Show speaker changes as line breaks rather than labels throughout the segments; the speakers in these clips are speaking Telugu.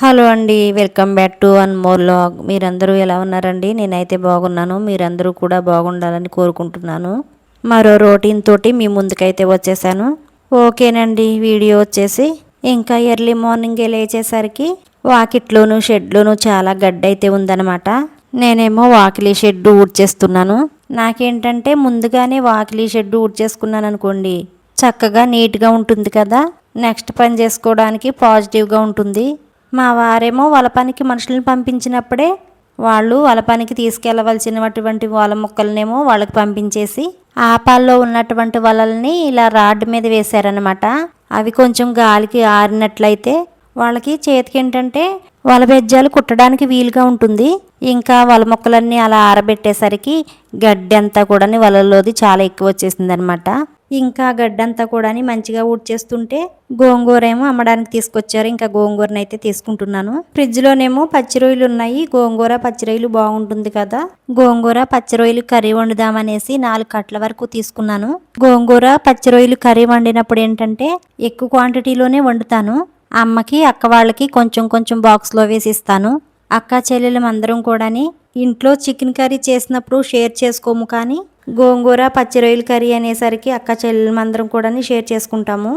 హలో అండి, welcome back to one more log. మీరందరూ ఎలా ఉన్నారండి? నేనైతే బాగున్నాను. మీరందరూ కూడా బాగుండాలని కోరుకుంటున్నాను. మరో రొటీన్ తోటి మీ ముందుకైతే వచ్చేసాను. ఓకేనండి, వీడియో వచ్చేసి ఇంకా ఎర్లీ మార్నింగే లేచేసరికి వాకిట్లోను షెడ్లోను చాలా గడ్డైతే ఉందన్నమాట. నేనేమో వాకిలి షెడ్ ఊడ్చేస్తున్నాను. నాకేంటంటే ముందుగానే వాకిలి షెడ్ ఊడ్చేసుకున్నాను అనుకోండి, చక్కగా నీట్గా ఉంటుంది కదా. నెక్స్ట్ పని చేసుకోవడానికి పాజిటివ్గా ఉంటుంది. మా వారేమో వాళ్ళ పనికి మనుషులను పంపించినప్పుడే వాళ్ళు వాళ్ళ పనికి తీసుకెళ్లవలసినటువంటి వాళ్ళ మొక్కలనేమో వాళ్ళకి పంపించేసి ఆపాల్లో ఉన్నటువంటి వలల్ని ఇలా రాడ్ మీద వేశారనమాట. అవి కొంచెం గాలికి ఆరినట్లయితే వాళ్ళకి చేతికి ఏంటంటే వల బెజ్జాలు కుట్టడానికి వీలుగా ఉంటుంది. ఇంకా వల మొక్కలన్నీ అలా ఆరబెట్టేసరికి గడ్డి అంతా కూడా వలల్లోది చాలా ఎక్కువ వచ్చేసింది అనమాట. ఇంకా గడ్డంతా కూడా మంచిగా ఊడ్చేస్తుంటే గోంగూర ఏమో అమ్మడానికి తీసుకొచ్చారు. ఇంకా గోంగూరను అయితే తీసుకుంటున్నాను. ఫ్రిడ్జ్ లోనేమో పచ్చి రొయ్యలు ఉన్నాయి. గోంగూర పచ్చి రొయ్యలు బాగుంటుంది కదా. గోంగూర పచ్చి రొయ్యలు కర్రీ వండుదామనేసి 4 కట్ల వరకు తీసుకున్నాను. గోంగూర పచ్చి రొయ్యలు కర్రీ వండినప్పుడు ఏంటంటే ఎక్కువ క్వాంటిటీలోనే వండుతాను. అమ్మకి అక్క వాళ్ళకి కొంచెం కొంచెం బాక్స్లో వేసి ఇస్తాను. అక్క చెల్లెలం అందరం కూడా ఇంట్లో చికెన్ కర్రీ చేసినప్పుడు షేర్ చేసుకోము, కానీ గోంగూర పచ్చి రొయ్యల కర్రీ అనేసరికి అక్క చెల్లెమందరం కూడా షేర్ చేసుకుంటాము.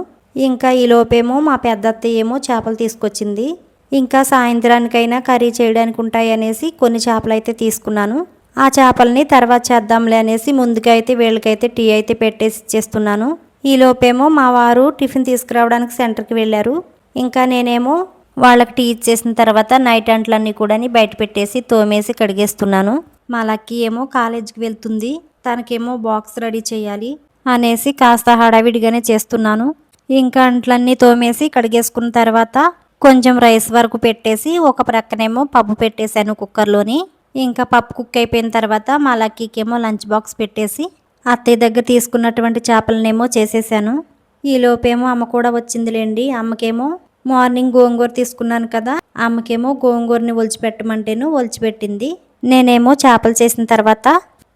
ఇంకా ఈ లోపేమో మా పెద్ద అత్తయ్య ఏమో చేపలు తీసుకొచ్చింది. ఇంకా సాయంత్రానికైనా కర్రీ చేయడానికి ఉంటాయి అనేసి కొన్ని చేపలు అయితే తీసుకున్నాను. ఆ చేపల్ని తర్వాత చేద్దాంలే అనేసి ముందుగా అయితే వీళ్ళకైతే టీ అయితే పెట్టేసి ఇచ్చేస్తున్నాను. ఈ లోపేమో మా వారు టిఫిన్ తీసుకురావడానికి సెంటర్కి వెళ్ళారు. ఇంకా నేనేమో వాళ్ళకి టీ ఇచ్చేసిన తర్వాత నైట్ అంట్లన్నీ కూడా బయట పెట్టేసి తోమేసి కడిగేస్తున్నాను. మా లక్కీ ఏమో కాలేజీకి వెళ్తుంది. తనకేమో బాక్స్ రెడీ చేయాలి అనేసి కాస్త హడావిడిగానే చేస్తున్నాను. ఇంకా అంట్లన్నీ తోమేసి కడిగేసుకున్న తర్వాత కొంచెం రైస్ వరకు పెట్టేసి ఒక ప్రక్కనేమో పప్పు పెట్టేశాను కుక్కర్లోని. ఇంకా పప్పు కుక్ అయిపోయిన తర్వాత మా లక్కీకేమో లంచ్ బాక్స్ పెట్టేసి అత్తయ్య దగ్గర తీసుకున్నటువంటి చేపలనేమో చేసేసాను. ఈ లోపేమో అమ్మ కూడా వచ్చిందిలేండి. అమ్మకేమో మార్నింగ్ గోంగూర తీసుకున్నాను కదా, అమ్మకేమో గోంగూరని ఒలిచిపెట్టమంటేను ఒలిచిపెట్టింది. నేనేమో చేపలు చేసిన తర్వాత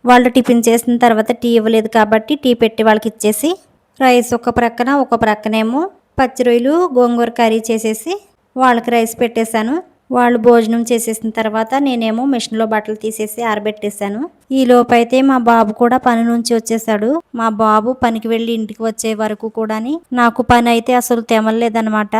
వాళ్ళు టిఫిన్ చేసిన తర్వాత టీ ఇవ్వలేదు కాబట్టి టీ పెట్టి వాళ్ళకి ఇచ్చేసి రైస్ ఒక ప్రక్కనేమో పచ్చి రొయ్యలు గోంగూర కర్రీ చేసేసి వాళ్ళకి రైస్ పెట్టేశాను. వాళ్ళు భోజనం చేసేసిన తర్వాత నేనేమో మిషన్లో బట్టలు తీసేసి ఆరబెట్టేశాను. ఈ లోపైతే మా బాబు కూడా పని నుంచి వచ్చేసాడు. మా బాబు పనికి వెళ్ళి ఇంటికి వచ్చే వరకు కూడా నాకు పని అయితే అసలు తెమలేదనమాట.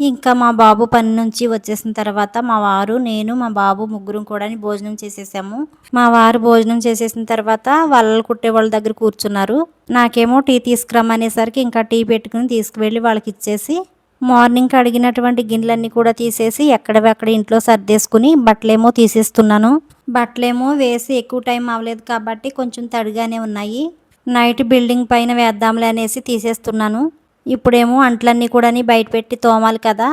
ఇంకా మా బాబు పని నుంచి వచ్చేసిన తర్వాత మా వారు, నేను, మా బాబు ముగ్గురం కూడా భోజనం చేసేసాము. మా వారు భోజనం చేసేసిన తర్వాత వాళ్ళు కుట్టే వాళ్ళ దగ్గర కూర్చున్నారు. నాకేమో టీ తీసుకురమ్మనేసరికి ఇంకా టీ పెట్టుకుని తీసుకువెళ్ళి వాళ్ళకి ఇచ్చేసి మార్నింగ్ కడిగినటువంటి గిన్నెలన్నీ కూడా తీసేసి ఎక్కడెక్కడ ఇంట్లో సర్దేసుకుని బట్టలేమో తీసేస్తున్నాను. బట్టలేమో వేసి ఎక్కువ టైం అవ్వలేదు కాబట్టి కొంచెం తడిగానే ఉన్నాయి. నైట్ బిల్డింగ్ పైన వేద్దాంలే అనేసి తీసేస్తున్నాను. ఇప్పుడేమో అంట్లన్నీ కూడా బయట పెట్టి తోమాలి కదా.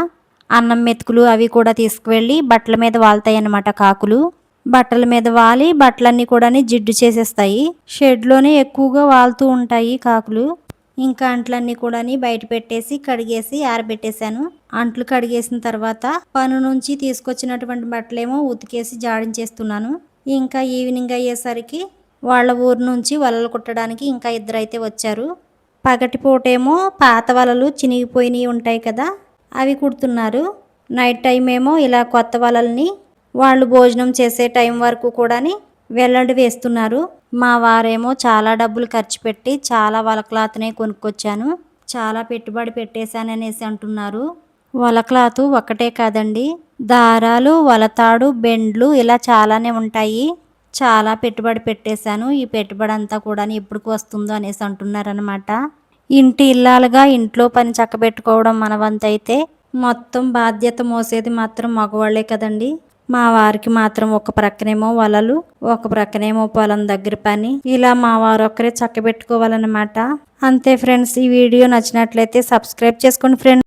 అన్నం మెతుకులు అవి కూడా తీసుకువెళ్ళి బట్టల మీద వాళ్తాయి అన్నమాట. కాకులు బట్టల మీద వాలి బట్టలన్నీ కూడా జిడ్డు చేసేస్తాయి. షెడ్లోనే ఎక్కువగా వాళ్తూ ఉంటాయి కాకులు. ఇంకా అంట్లన్నీ కూడా బయట పెట్టేసి కడిగేసి ఆరబెట్టేశాను. అంట్లు కడిగేసిన తర్వాత పను నుంచి తీసుకొచ్చినటువంటి బట్టలేమో ఉతికేసి జాడించేస్తున్నాను. ఇంకా ఈవినింగ్ అయ్యేసరికి వాళ్ళ ఊరు నుంచి వలలు కుట్టడానికి ఇంకా ఇద్దరైతే వచ్చారు. పగటిపూటేమో పాత వలలు చినిగిపోయినవి ఉంటాయి కదా, అవి కుడుతున్నారు. నైట్ టైం ఏమో ఇలా కొత్త వలల్ని వాళ్ళు భోజనం చేసే టైం వరకు కూడా వెల్లడి వేస్తున్నారు. మా వారేమో చాలా డబ్బులు ఖర్చు పెట్టి చాలా వల క్లాత్నే కొనుక్కొచ్చాను, చాలా పెట్టుబడి పెట్టేశాననేసి అంటున్నారు. వల క్లాత్ ఒక్కటే కాదండి, దారాలు, వలతాడు, బెండ్లు ఇలా చాలానే ఉంటాయి. చాలా పెట్టుబడి పెట్టేశాను. ఈ పెట్టుబడి అంతా కూడా ఎప్పటికి వస్తుందో అనేసి అంటున్నారనమాట. ఇంటి ఇల్లాలుగా ఇంట్లో పని చక్కబెట్టుకోవడం మన వంతైతే మొత్తం బాధ్యత మోసేది మాత్రం మగవాళ్లే కదండి. మా వారికి మాత్రం ఒక ప్రక్కనేమో వలలు, ఒక ప్రక్కనేమో పొలం దగ్గర పని, ఇలా మా వారు ఒక్కరే చక్కబెట్టుకోవాలన్నమాట. అంతే ఫ్రెండ్స్, ఈ వీడియో నచ్చినట్లయితే సబ్స్క్రైబ్ చేసుకోండి ఫ్రెండ్స్.